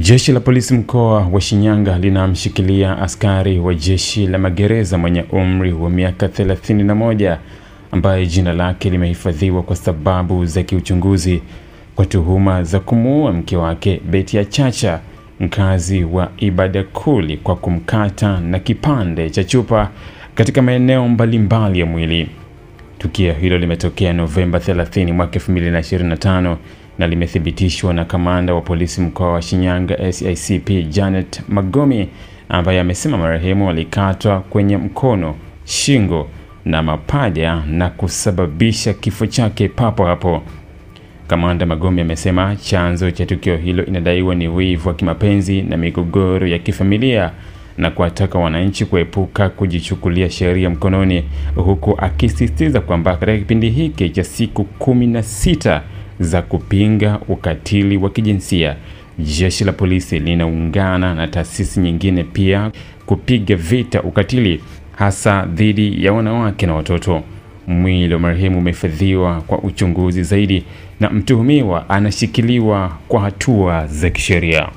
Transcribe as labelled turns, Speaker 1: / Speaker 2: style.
Speaker 1: Jeshi la polisi mkoa wa Shinyanga linamshikilia askari wa jeshi la magereza mwenye umri wa miaka 31 ambaye jina lake limehifadhiwa kwa sababu za kiuchunguzi kwa tuhuma za kumuua mke wake Betty Achacha, mkazi wa Ibadakuli, kwa kumkata na kipande cha chupa katika maeneo mbalimbali ya mwili. Tukio hilo limetokea Novemba 30 mwaka 2025 na limethibitishwa na kamanda wa polisi mkoa wa Shinyanga SICP Janet Magomi, ambaye amesema marehemu alikatwa kwenye mkono, shingo na mapaja na kusababisha kifo chake papo hapo. Kamanda Magomi amesema chanzo cha tukio hilo inadaiwa ni wivu wa kimapenzi na migogoro ya kifamilia, na kuwataka wananchi kuepuka kujichukulia sheria mkononi, huku akisisitiza kwamba katika kipindi hiki cha siku 16 za kupinga ukatili wa kijinsia, jeshi la polisi linaungana na taasisi nyingine pia kupiga vita ukatili hasa dhidi ya wanawake na watoto. Mwili wa marehemu umehifadhiwa kwa uchunguzi zaidi na mtuhumiwa anashikiliwa kwa hatua za kisheria.